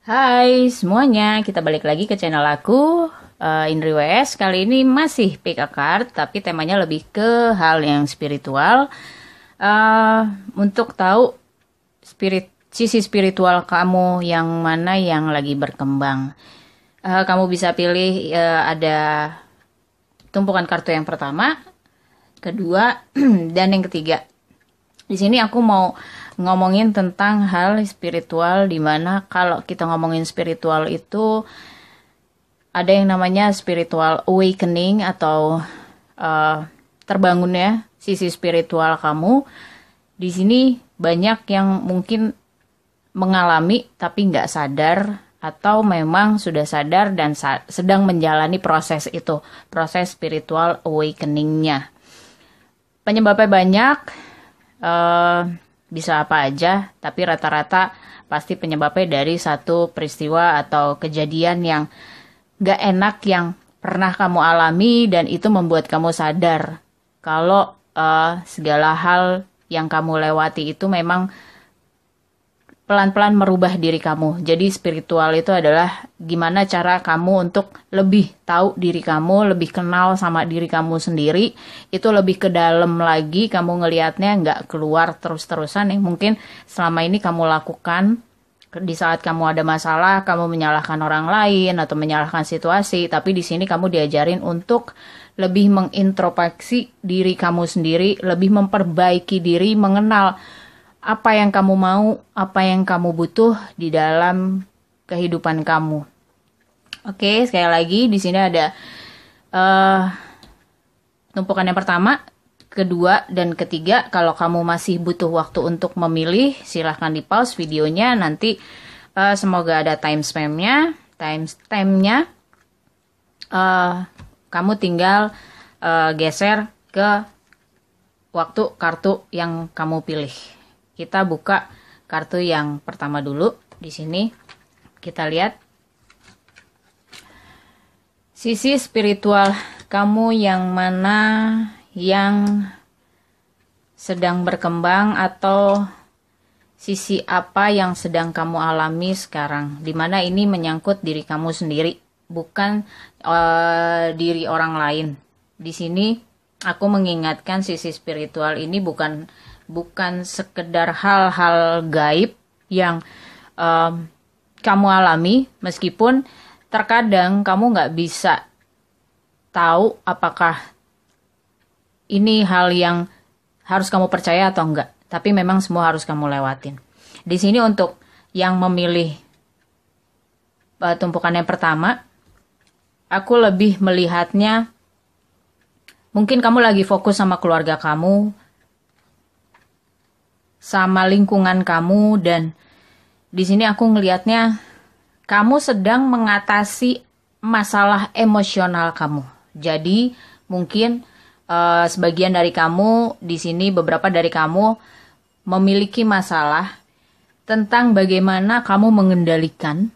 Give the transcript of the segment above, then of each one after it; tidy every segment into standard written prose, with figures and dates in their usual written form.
Hai semuanya, kita balik lagi ke channel aku, Indri WS. Kali ini masih pick a card, tapi temanya lebih ke hal yang spiritual. Eh, untuk tahu sisi spiritual kamu yang mana yang lagi berkembang. Kamu bisa pilih ada tumpukan kartu yang pertama, kedua, dan yang ketiga. Di sini aku mau ngomongin tentang hal spiritual, dimana kalau kita ngomongin spiritual itu ada yang namanya spiritual awakening atau terbangunnya sisi spiritual kamu. Di sini banyak yang mungkin mengalami tapi nggak sadar, atau memang sudah sadar dan sedang menjalani proses itu, proses spiritual awakeningnya. Penyebabnya banyak, bisa apa aja, tapi rata-rata pasti penyebabnya dari satu peristiwa atau kejadian yang gak enak yang pernah kamu alami, dan itu membuat kamu sadar kalau segala hal yang kamu lewati itu memang pelan-pelan merubah diri kamu. Jadi spiritual itu adalah gimana cara kamu untuk lebih tahu diri kamu, lebih kenal sama diri kamu sendiri. Itu lebih ke dalam lagi, kamu ngelihatnya nggak keluar terus-terusan yang mungkin selama ini kamu lakukan. Di saat kamu ada masalah, kamu menyalahkan orang lain atau menyalahkan situasi. Tapi di sini kamu diajarin untuk lebih mengintrospeksi diri kamu sendiri, lebih memperbaiki diri, mengenal apa yang kamu mau, apa yang kamu butuh di dalam kehidupan kamu. Oke, sekali lagi di sini ada tumpukan yang pertama, kedua, dan ketiga. Kalau kamu masih butuh waktu untuk memilih, silahkan di pause videonya. Nanti semoga ada timestamp-nya. Kamu tinggal geser ke waktu kartu yang kamu pilih. Kita buka kartu yang pertama dulu. Di sini kita lihat sisi spiritual kamu yang mana yang sedang berkembang, atau sisi apa yang sedang kamu alami sekarang, dimana ini menyangkut diri kamu sendiri, bukan diri orang lain. Di sini aku mengingatkan sisi spiritual ini bukan sekedar hal-hal gaib yang kamu alami, meskipun terkadang kamu nggak bisa tahu apakah ini hal yang harus kamu percaya atau enggak, tapi memang semua harus kamu lewatin. Di sini untuk yang memilih tumpukan yang pertama, aku lebih melihatnya mungkin kamu lagi fokus sama keluarga kamu, sama lingkungan kamu, dan di sini aku ngelihatnya kamu sedang mengatasi masalah emosional kamu. Jadi mungkin sebagian dari kamu di sini, beberapa dari kamu memiliki masalah tentang bagaimana kamu mengendalikan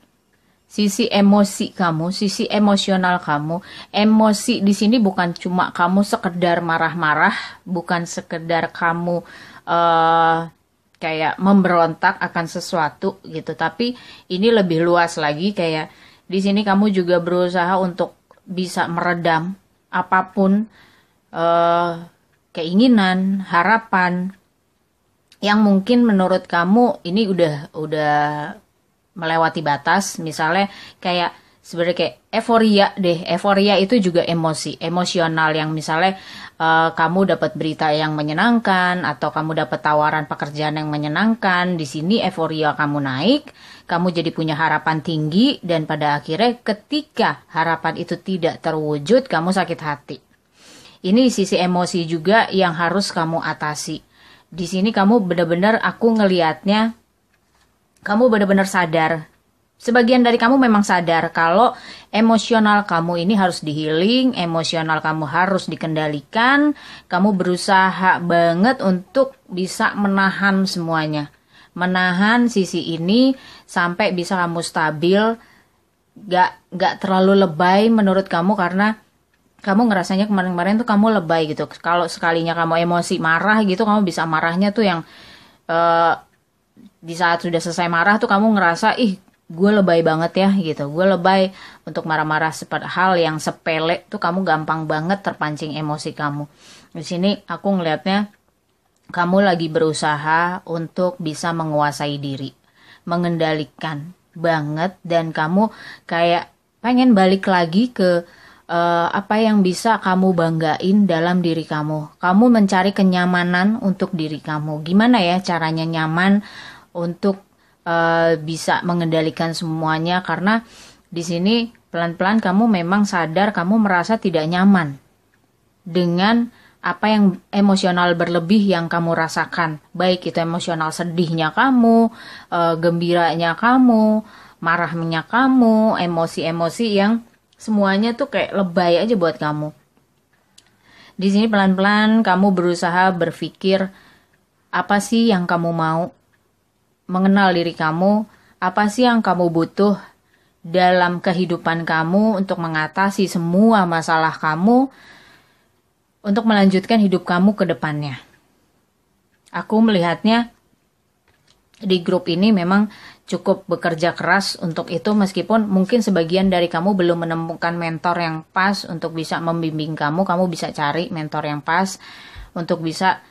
sisi emosi kamu, sisi emosional kamu. Emosi di sini bukan cuma kamu sekedar marah-marah, bukan sekedar kamu kayak memberontak akan sesuatu gitu, tapi ini lebih luas lagi. Kayak di sini kamu juga berusaha untuk bisa meredam apapun keinginan, harapan yang mungkin menurut kamu ini udah melewati batas. Misalnya kayak sebenarnya kayak euforia deh. Euforia itu juga emosi, emosional yang misalnya kamu dapat berita yang menyenangkan atau kamu dapat tawaran pekerjaan yang menyenangkan. Di sini euforia kamu naik, kamu jadi punya harapan tinggi, dan pada akhirnya ketika harapan itu tidak terwujud, kamu sakit hati. Ini sisi emosi juga yang harus kamu atasi. Di sini kamu benar-benar, aku ngelihatnya kamu benar-benar sadar. Sebagian dari kamu memang sadar kalau emosional kamu ini harus di-healing, emosional kamu harus dikendalikan. Kamu berusaha banget untuk bisa menahan semuanya. Menahan sisi ini sampai bisa kamu stabil, gak terlalu lebay menurut kamu, karena kamu ngerasanya kemarin-kemarin tuh kamu lebay gitu. Kalau sekalinya kamu emosi marah gitu, kamu bisa marahnya tuh yang di saat sudah selesai marah tuh kamu ngerasa, ih gue lebay banget ya gitu, gue lebay untuk marah-marah seperti hal yang sepele tuh kamu gampang banget terpancing emosi kamu. Di sini aku ngelihatnya kamu lagi berusaha untuk bisa menguasai diri, mengendalikan banget, dan kamu kayak pengen balik lagi ke apa yang bisa kamu banggain dalam diri kamu. Kamu mencari kenyamanan untuk diri kamu. Gimana ya caranya nyaman untuk bisa mengendalikan semuanya? Karena di sini pelan-pelan kamu memang sadar kamu merasa tidak nyaman dengan apa yang emosional berlebih yang kamu rasakan, baik itu emosional sedihnya kamu, gembiranya kamu, marahnya kamu, emosi-emosi yang semuanya tuh kayak lebay aja buat kamu. Di sini pelan-pelan kamu berusaha berpikir apa sih yang kamu mau, mengenal diri kamu, apa sih yang kamu butuh dalam kehidupan kamu untuk mengatasi semua masalah kamu, untuk melanjutkan hidup kamu ke depannya. Aku melihatnya di grup ini memang cukup bekerja keras untuk itu, meskipun mungkin sebagian dari kamu belum menemukan mentor yang pas untuk bisa membimbing kamu. Kamu bisa cari mentor yang pas untuk bisa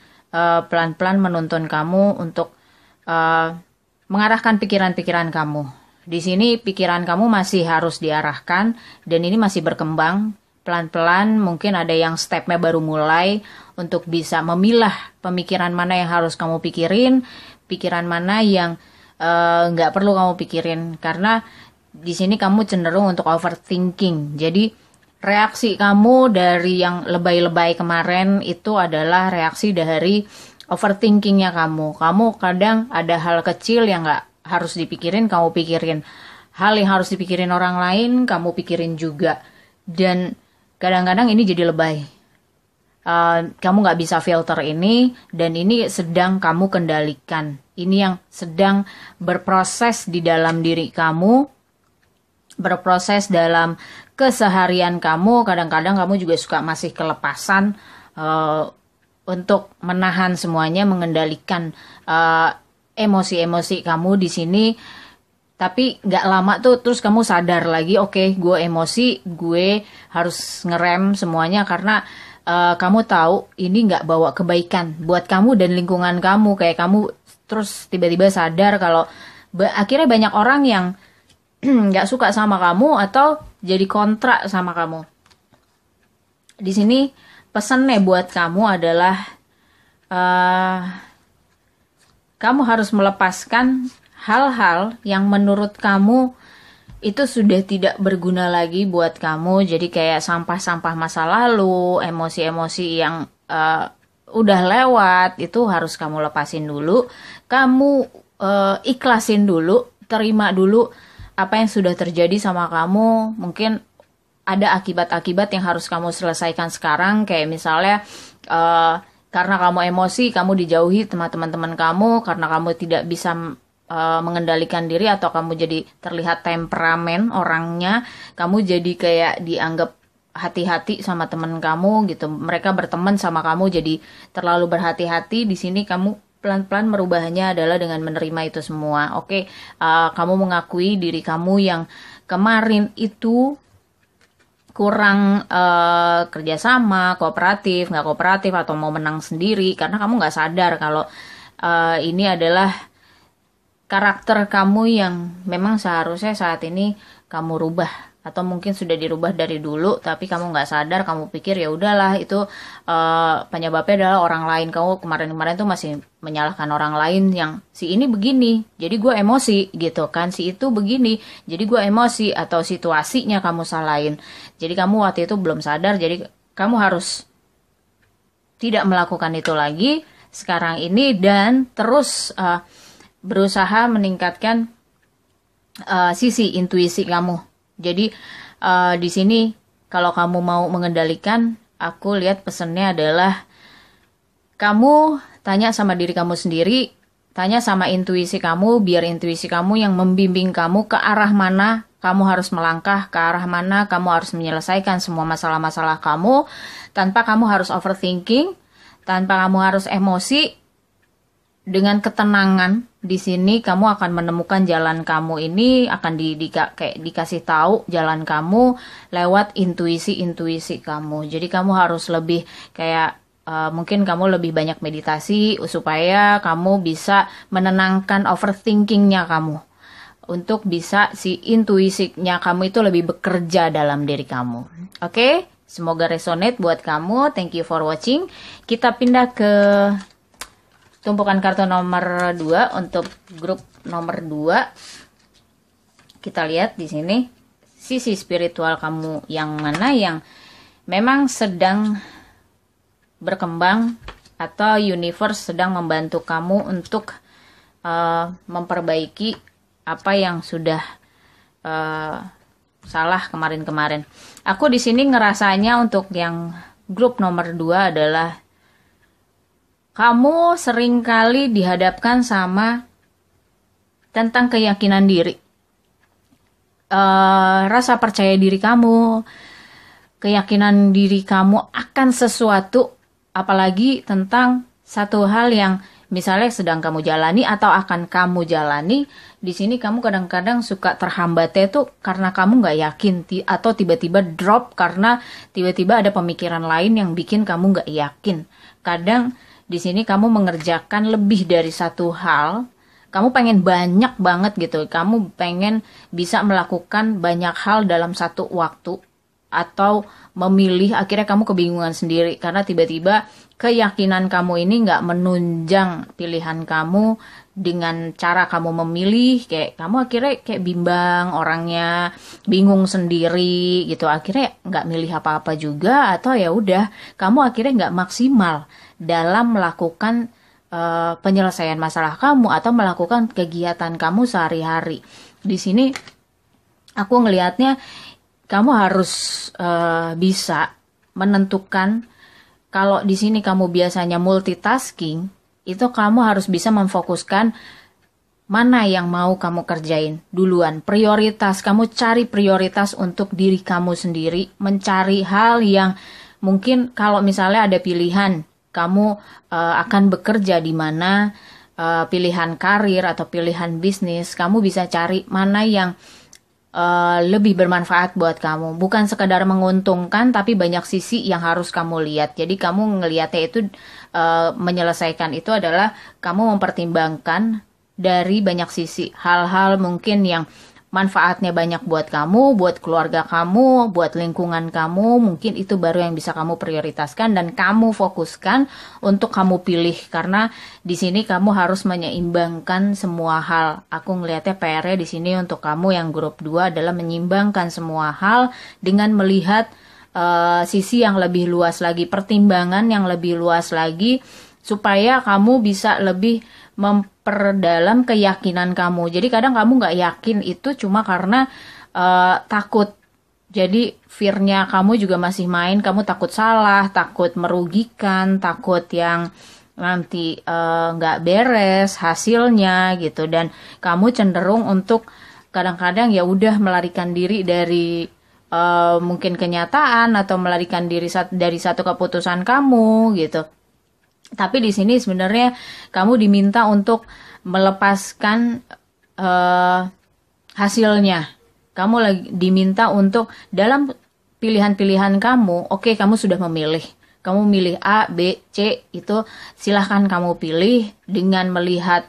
pelan-pelan menuntun kamu untuk mengarahkan pikiran-pikiran kamu. Di sini pikiran kamu masih harus diarahkan dan ini masih berkembang. Pelan-pelan mungkin ada yang stepnya baru mulai untuk bisa memilah pemikiran mana yang harus kamu pikirin, pikiran mana yang nggak perlu kamu pikirin. Karena di sini kamu cenderung untuk overthinking. Jadi reaksi kamu dari yang lebay-lebay kemarin itu adalah reaksi dari overthinkingnya kamu. Kamu kadang ada hal kecil yang nggak harus dipikirin, kamu pikirin. Hal yang harus dipikirin orang lain, kamu pikirin juga. Dan kadang-kadang ini jadi lebay. Kamu nggak bisa filter ini, dan ini sedang kamu kendalikan. Ini yang sedang berproses di dalam diri kamu, berproses dalam keseharian kamu. Kadang-kadang kamu juga suka masih kelepasan untuk menahan semuanya, mengendalikan emosi-emosi kamu di sini. Tapi gak lama tuh terus kamu sadar lagi, oke, gue emosi, gue harus ngerem semuanya karena kamu tahu ini gak bawa kebaikan buat kamu dan lingkungan kamu. Kayak kamu terus tiba-tiba sadar kalau akhirnya banyak orang yang gak suka sama kamu atau jadi kontra sama kamu. Di sini pesannya buat kamu adalah kamu harus melepaskan hal-hal yang menurut kamu itu sudah tidak berguna lagi buat kamu. Jadi kayak sampah-sampah masa lalu, emosi-emosi yang udah lewat, itu harus kamu lepasin dulu. Kamu ikhlasin dulu, terima dulu apa yang sudah terjadi sama kamu. Mungkin ada akibat-akibat yang harus kamu selesaikan sekarang. Kayak misalnya karena kamu emosi, kamu dijauhi teman-teman kamu, karena kamu tidak bisa mengendalikan diri, atau kamu jadi terlihat temperamen orangnya, kamu jadi kayak dianggap hati-hati sama teman kamu gitu. Mereka berteman sama kamu jadi terlalu berhati-hati. Di sini kamu pelan-pelan merubahnya adalah dengan menerima itu semua. Oke, kamu mengakui diri kamu yang kemarin itu kurang kerjasama, kooperatif, nggak kooperatif, atau mau menang sendiri karena kamu nggak sadar kalau ini adalah karakter kamu yang memang seharusnya saat ini kamu rubah, atau mungkin sudah dirubah dari dulu tapi kamu nggak sadar. Kamu pikir ya udahlah itu penyebabnya adalah orang lain. Kamu kemarin-kemarin tuh masih menyalahkan orang lain, yang si ini begini jadi gue emosi gitu kan, si itu begini jadi gue emosi, atau situasinya kamu salahin. Jadi kamu waktu itu belum sadar, jadi kamu harus tidak melakukan itu lagi sekarang ini, dan terus berusaha meningkatkan sisi intuisi kamu. Jadi di sini kalau kamu mau mengendalikan, aku lihat pesannya adalah kamu tanya sama diri kamu sendiri, tanya sama intuisi kamu, biar intuisi kamu yang membimbing kamu ke arah mana kamu harus melangkah, ke arah mana kamu harus menyelesaikan semua masalah-masalah kamu, tanpa kamu harus overthinking, tanpa kamu harus emosi. Dengan ketenangan di sini kamu akan menemukan jalan kamu ini akan kayak dikasih tahu jalan kamu lewat intuisi kamu. Jadi kamu harus lebih kayak mungkin kamu lebih banyak meditasi supaya kamu bisa menenangkan overthinkingnya kamu. Untuk bisa si intuisinya kamu itu lebih bekerja dalam diri kamu. Oke? Semoga resonate buat kamu. Thank you for watching. Kita pindah ke tumpukan kartu nomor 2 untuk grup nomor 2. Kita lihat di sini sisi spiritual kamu yang mana yang memang sedang berkembang atau universe sedang membantu kamu untuk memperbaiki apa yang sudah salah kemarin-kemarin. Aku di sini ngerasanya untuk yang grup nomor 2 adalah kamu seringkali dihadapkan sama tentang keyakinan diri. Rasa percaya diri kamu, keyakinan diri kamu akan sesuatu, apalagi tentang satu hal yang misalnya sedang kamu jalani atau akan kamu jalani. Di sini kamu kadang-kadang suka terhambatnya tuh karena kamu nggak yakin atau tiba-tiba drop karena tiba-tiba ada pemikiran lain yang bikin kamu nggak yakin. Kadang di sini kamu mengerjakan lebih dari satu hal, kamu pengen banyak banget gitu, kamu pengen bisa melakukan banyak hal dalam satu waktu, atau memilih, akhirnya kamu kebingungan sendiri, karena tiba-tiba keyakinan kamu ini nggak menunjang pilihan kamu dengan cara kamu memilih, kayak kamu akhirnya kayak bimbang orangnya, bingung sendiri gitu, akhirnya nggak milih apa-apa juga, atau ya udah kamu akhirnya nggak maksimal dalam melakukan penyelesaian masalah kamu atau melakukan kegiatan kamu sehari-hari. Di sini aku ngelihatnya kamu harus bisa menentukan, kalau di sini kamu biasanya multitasking, itu kamu harus bisa memfokuskan mana yang mau kamu kerjain duluan. Prioritas, kamu cari prioritas untuk diri kamu sendiri, mencari hal yang mungkin kalau misalnya ada pilihan, kamu akan bekerja di mana, pilihan karir atau pilihan bisnis, kamu bisa cari mana yang lebih bermanfaat buat kamu. Bukan sekadar menguntungkan, tapi banyak sisi yang harus kamu lihat. Jadi kamu ngelihatnya itu menyelesaikan itu adalah kamu mempertimbangkan dari banyak sisi. Hal-hal mungkin yang manfaatnya banyak buat kamu, buat keluarga kamu, buat lingkungan kamu, mungkin itu baru yang bisa kamu prioritaskan dan kamu fokuskan untuk kamu pilih, karena di sini kamu harus menyeimbangkan semua hal. Aku ngelihatnya PR-nya di sini untuk kamu yang grup 2 adalah menyeimbangkan semua hal dengan melihat sisi yang lebih luas lagi, pertimbangan yang lebih luas lagi, supaya kamu bisa lebih memperdalam keyakinan kamu. Jadi kadang kamu nggak yakin itu cuma karena takut. Jadi fear-nya kamu juga masih main, kamu takut salah, takut merugikan, takut yang nanti nggak beres hasilnya gitu. Dan kamu cenderung untuk kadang-kadang ya udah melarikan diri dari mungkin kenyataan atau melarikan diri dari satu keputusan kamu gitu. Tapi di sini sebenarnya kamu diminta untuk melepaskan hasilnya. Kamu lagi diminta untuk dalam pilihan-pilihan kamu, oke, kamu sudah memilih. Kamu milih A, B, C, itu silahkan kamu pilih dengan melihat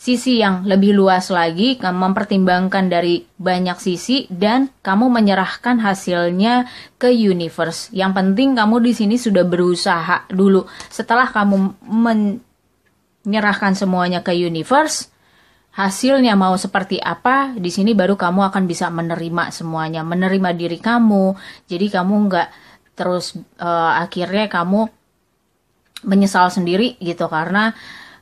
sisi yang lebih luas lagi, kamu mempertimbangkan dari banyak sisi dan kamu menyerahkan hasilnya ke universe. Yang penting kamu di sini sudah berusaha dulu. Setelah kamu menyerahkan semuanya ke universe, hasilnya mau seperti apa, di sini baru kamu akan bisa menerima semuanya, menerima diri kamu. Jadi kamu nggak terus akhirnya kamu menyesal sendiri gitu karena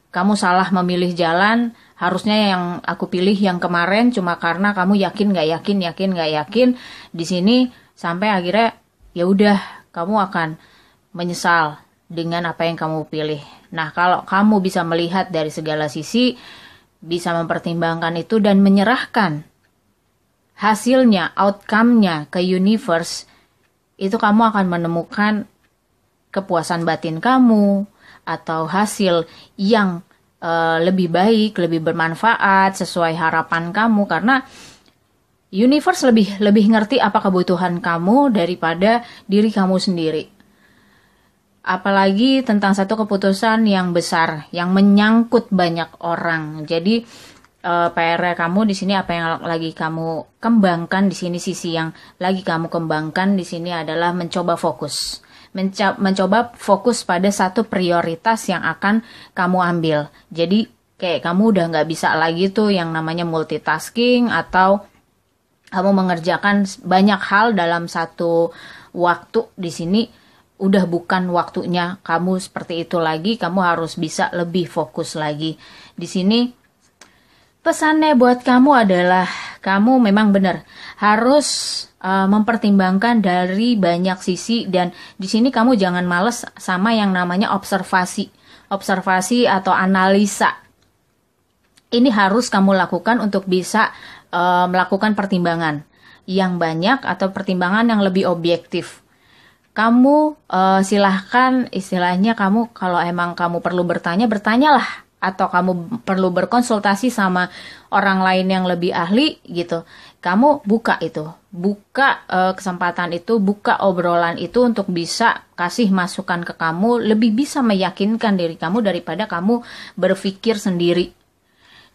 kamu salah memilih jalan, harusnya yang aku pilih yang kemarin cuma karena kamu yakin nggak yakin. Di sini sampai akhirnya ya udah kamu akan menyesal dengan apa yang kamu pilih. Nah, kalau kamu bisa melihat dari segala sisi, bisa mempertimbangkan itu dan menyerahkan hasilnya, outcome-nya ke universe, itu kamu akan menemukan kepuasan batin kamu, atau hasil yang lebih baik, lebih bermanfaat sesuai harapan kamu, karena universe lebih ngerti apa kebutuhan kamu daripada diri kamu sendiri. Apalagi tentang satu keputusan yang besar yang menyangkut banyak orang. Jadi PR kamu di sini, apa yang lagi kamu kembangkan di sini, sisi yang lagi kamu kembangkan di sini adalah mencoba fokus. Mencoba fokus pada satu prioritas yang akan kamu ambil. Jadi kayak kamu udah nggak bisa lagi tuh yang namanya multitasking atau kamu mengerjakan banyak hal dalam satu waktu. Di sini udah bukan waktunya kamu seperti itu lagi. Kamu harus bisa lebih fokus lagi. Di sini pesannya buat kamu adalah kamu memang benar harus mempertimbangkan dari banyak sisi, dan di sini kamu jangan males sama yang namanya observasi atau analisa. Ini harus kamu lakukan untuk bisa melakukan pertimbangan yang banyak atau pertimbangan yang lebih objektif. Kamu silahkan, istilahnya kamu kalau emang kamu perlu bertanya, bertanyalah, atau kamu perlu berkonsultasi sama orang lain yang lebih ahli gitu. Kamu buka kesempatan itu, buka obrolan itu untuk bisa kasih masukan ke kamu, lebih bisa meyakinkan diri kamu daripada kamu berpikir sendiri.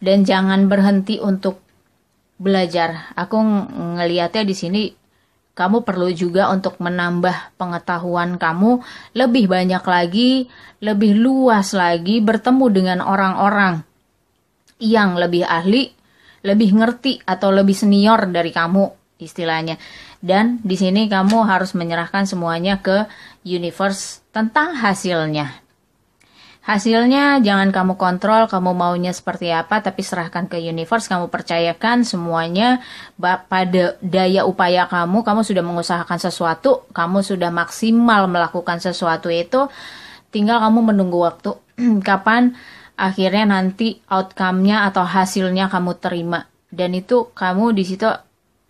Dan jangan berhenti untuk belajar. Aku ngelihatnya di sini kamu perlu juga untuk menambah pengetahuan kamu lebih banyak lagi, lebih luas lagi, bertemu dengan orang-orang yang lebih ahli, lebih ngerti atau lebih senior dari kamu istilahnya. Dan di sini kamu harus menyerahkan semuanya ke universe tentang hasilnya. Hasilnya jangan kamu kontrol, kamu maunya seperti apa, tapi serahkan ke universe. Kamu percayakan semuanya pada daya upaya kamu sudah mengusahakan sesuatu, kamu sudah maksimal melakukan sesuatu itu, tinggal kamu menunggu waktu kapan akhirnya nanti outcome-nya atau hasilnya kamu terima. Dan itu kamu di situ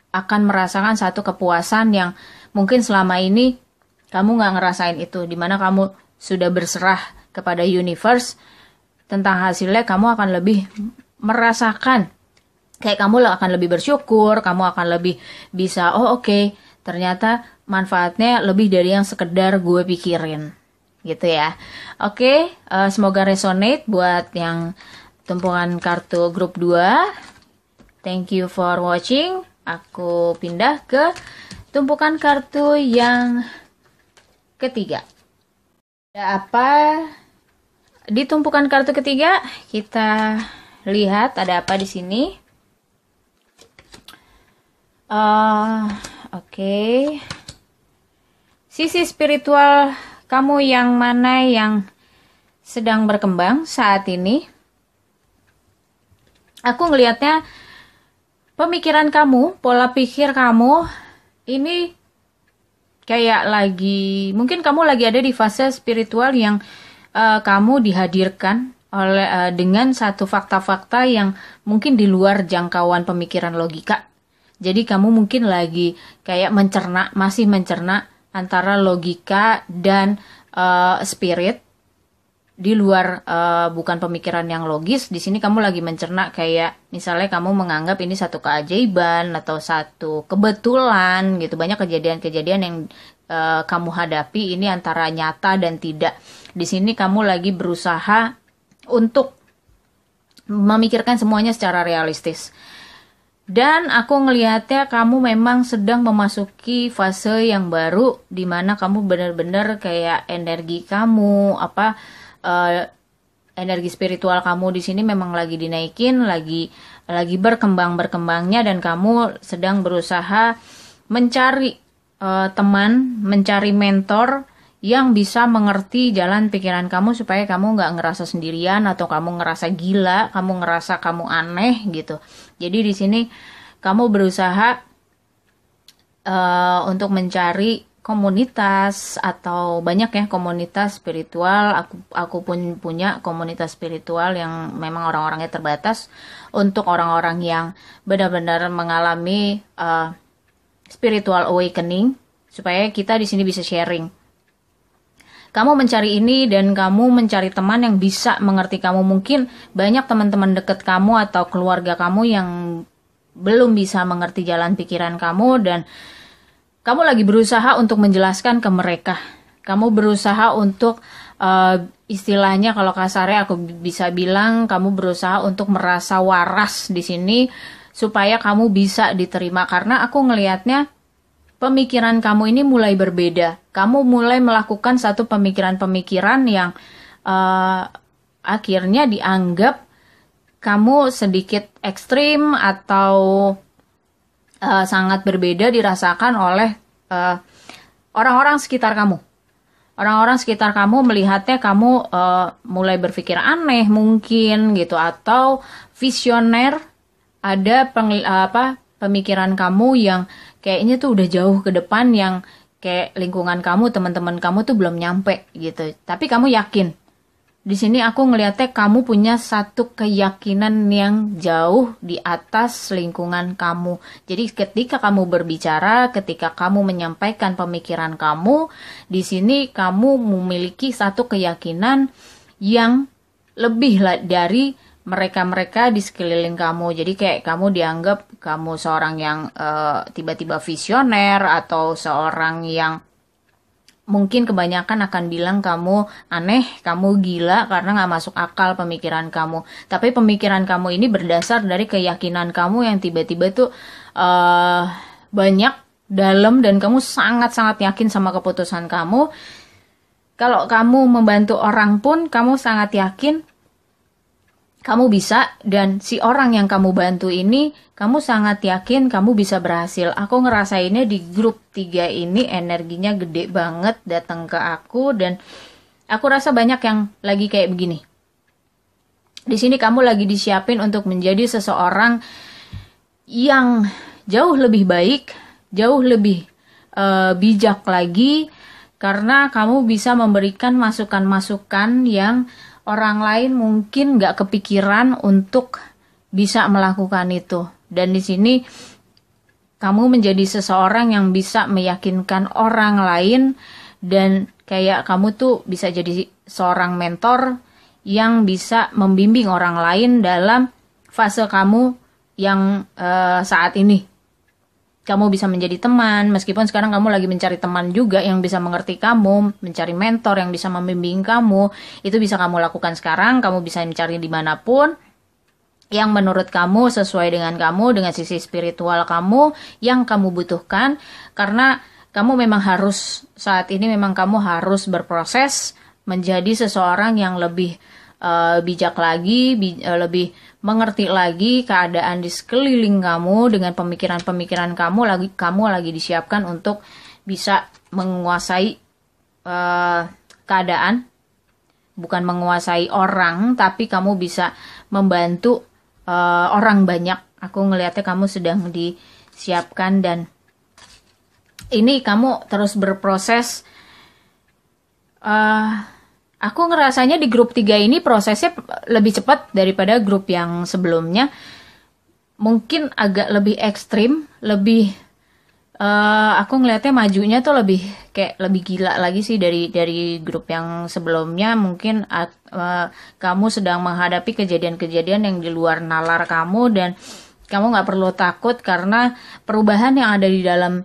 akan merasakan satu kepuasan yang mungkin selama ini kamu nggak ngerasain itu, dimana kamu sudah berserah kepada universe tentang hasilnya. Kamu akan lebih merasakan, kayak kamu akan lebih bersyukur, kamu akan lebih bisa, oke, ternyata manfaatnya lebih dari yang sekedar gue pikirin gitu ya. Oke, semoga resonate buat yang tumpukan kartu grup 2. Thank you for watching. Aku pindah ke tumpukan kartu yang ketiga. Ada apa di tumpukan kartu ketiga? Kita lihat ada apa di sini. Oke. Sisi spiritual kamu yang mana yang sedang berkembang saat ini? Aku ngelihatnya pemikiran kamu, pola pikir kamu ini kayak mungkin kamu lagi ada di fase spiritual yang kamu dihadirkan oleh dengan satu fakta-fakta yang mungkin di luar jangkauan pemikiran logika. Jadi kamu mungkin lagi kayak masih mencerna antara logika dan spirit di luar, bukan pemikiran yang logis. Di sini kamu lagi mencerna kayak misalnya kamu menganggap ini satu keajaiban atau satu kebetulan gitu. Banyak kejadian-kejadian yang kamu hadapi ini antara nyata dan tidak. Di sini kamu lagi berusaha untuk memikirkan semuanya secara realistis. Dan aku ngelihatnya kamu memang sedang memasuki fase yang baru, di mana kamu benar-benar kayak energi kamu, energi spiritual kamu di sini memang lagi dinaikin, lagi berkembangnya, dan kamu sedang berusaha mencari teman, mencari mentor yang bisa mengerti jalan pikiran kamu supaya kamu nggak ngerasa sendirian atau kamu ngerasa gila, kamu ngerasa kamu aneh gitu. Jadi di sini kamu berusaha untuk mencari komunitas, atau banyak ya komunitas spiritual. Aku pun punya komunitas spiritual yang memang orang-orangnya terbatas untuk orang-orang yang benar-benar mengalami spiritual awakening, supaya kita di sini bisa sharing. kamu mencari ini dan kamu mencari teman yang bisa mengerti kamu. Mungkin banyak teman-teman dekat kamu atau keluarga kamu yang belum bisa mengerti jalan pikiran kamu dan kamu lagi berusaha untuk menjelaskan ke mereka. Kamu berusaha untuk istilahnya kalau kasarnya aku bisa bilang kamu berusaha untuk merasa waras di sini supaya kamu bisa diterima, karena aku ngelihatnya pemikiran kamu ini mulai berbeda. Kamu mulai melakukan satu pemikiran-pemikiran yang akhirnya dianggap kamu sedikit ekstrim atau sangat berbeda dirasakan oleh orang-orang sekitar kamu. Orang-orang sekitar kamu melihatnya kamu mulai berpikir aneh mungkin gitu, atau visioner, ada pemikiran kamu yang kayaknya tuh udah jauh ke depan, yang kayak lingkungan kamu, teman-teman kamu tuh belum nyampe gitu. Tapi kamu yakin. Di sini aku ngelihatnya kamu punya satu keyakinan yang jauh di atas lingkungan kamu. Jadi ketika kamu berbicara, ketika kamu menyampaikan pemikiran kamu, di sini kamu memiliki satu keyakinan yang lebih dari mereka-mereka di sekeliling kamu. Jadi kayak kamu dianggap kamu seorang yang tiba-tiba visioner, atau seorang yang mungkin kebanyakan akan bilang kamu aneh, kamu gila karena nggak masuk akal pemikiran kamu. Tapi pemikiran kamu ini berdasar dari keyakinan kamu yang tiba-tiba tuh banyak, dalam, dan kamu sangat-sangat yakin sama keputusan kamu. Kalau kamu membantu orang pun kamu sangat yakin kamu bisa, dan si orang yang kamu bantu ini kamu sangat yakin kamu bisa berhasil. Aku ngerasainnya di grup 3 ini energinya gede banget datang ke aku, dan aku rasa banyak yang lagi kayak begini. Di sini kamu lagi disiapin untuk menjadi seseorang yang jauh lebih baik, jauh lebih bijak lagi, karena kamu bisa memberikan masukan-masukan yang orang lain mungkin nggak kepikiran untuk bisa melakukan itu. Dan di sini kamu menjadi seseorang yang bisa meyakinkan orang lain, dan kayak kamu tuh bisa jadi seorang mentor yang bisa membimbing orang lain dalam fase kamu yang saat ini. Kamu bisa menjadi teman, meskipun sekarang kamu lagi mencari teman juga yang bisa mengerti kamu, mencari mentor yang bisa membimbing kamu. Itu bisa kamu lakukan sekarang, kamu bisa mencari dimanapun yang menurut kamu sesuai dengan kamu, dengan sisi spiritual kamu yang kamu butuhkan. Karena kamu memang harus, saat ini memang kamu harus berproses menjadi seseorang yang lebih bijak lagi, lebih mengerti lagi keadaan di sekeliling kamu. Dengan pemikiran-pemikiran kamu lagi disiapkan untuk bisa menguasai keadaan, bukan menguasai orang, tapi kamu bisa membantu orang banyak. Aku ngelihatnya kamu sedang disiapkan, dan ini kamu terus berproses. Aku ngerasanya di grup 3 ini prosesnya lebih cepat daripada grup yang sebelumnya. Mungkin agak lebih ekstrim, lebih aku ngelihatnya majunya tuh lebih kayak lebih gila lagi sih dari grup yang sebelumnya. Mungkin kamu sedang menghadapi kejadian-kejadian yang di luar nalar kamu, dan kamu nggak perlu takut karena perubahan yang ada di dalam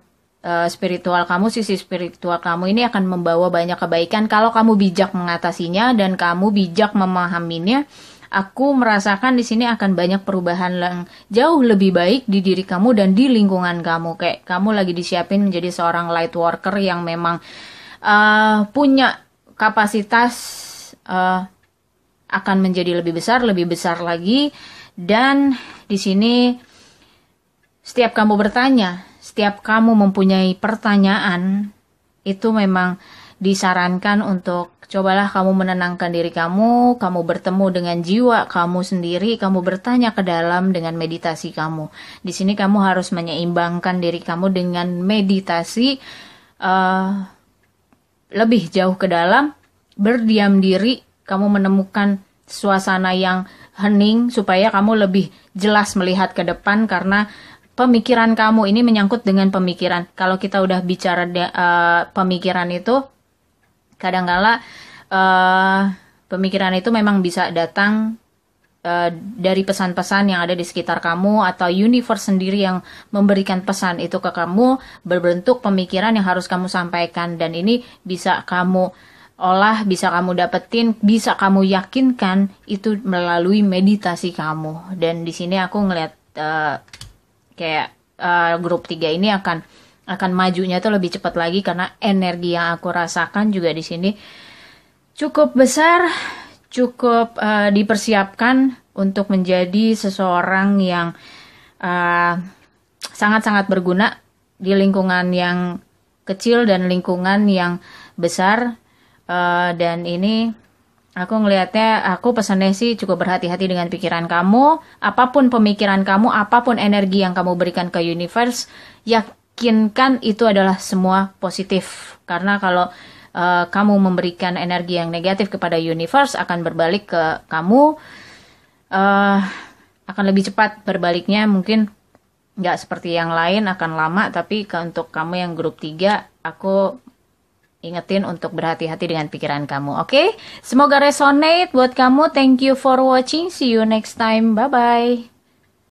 spiritual kamu, sisi spiritual kamu ini akan membawa banyak kebaikan kalau kamu bijak mengatasinya dan kamu bijak memahaminya. Aku merasakan di sini akan banyak perubahan yang jauh lebih baik di diri kamu dan di lingkungan kamu. Kayak kamu lagi disiapin menjadi seorang light worker yang memang punya kapasitas akan menjadi lebih besar lagi. Dan di sini setiap kamu bertanya, setiap kamu mempunyai pertanyaan, itu memang disarankan untuk cobalah kamu menenangkan diri kamu bertemu dengan jiwa kamu sendiri, kamu bertanya ke dalam dengan meditasi kamu. Di sini kamu harus menyeimbangkan diri kamu dengan meditasi lebih jauh ke dalam, berdiam diri, kamu menemukan suasana yang hening supaya kamu lebih jelas melihat ke depan, karena pemikiran kamu ini menyangkut dengan pemikiran. Kalau kita udah bicara pemikiran itu, Kadangkala pemikiran itu memang bisa datang dari pesan-pesan yang ada di sekitar kamu, atau universe sendiri yang memberikan pesan itu ke kamu berbentuk pemikiran yang harus kamu sampaikan, dan ini bisa kamu olah, bisa kamu dapetin, bisa kamu yakinkan itu melalui meditasi kamu. Dan di sini aku ngeliat kayak grup 3 ini akan majunya tuh lebih cepat lagi, karena energi yang aku rasakan juga di sini cukup besar, cukup dipersiapkan untuk menjadi seseorang yang sangat-sangat berguna di lingkungan yang kecil dan lingkungan yang besar. Dan ini aku ngelihatnya, aku pesannya sih cukup berhati-hati dengan pikiran kamu. Apapun pemikiran kamu, apapun energi yang kamu berikan ke universe, yakinkan itu adalah semua positif. Karena kalau kamu memberikan energi yang negatif kepada universe, akan berbalik ke kamu, akan lebih cepat berbaliknya. Mungkin nggak seperti yang lain, akan lama, tapi untuk kamu yang grup 3, aku ingetin untuk berhati-hati dengan pikiran kamu, oke? Semoga resonate buat kamu. Thank you for watching. See you next time. Bye-bye.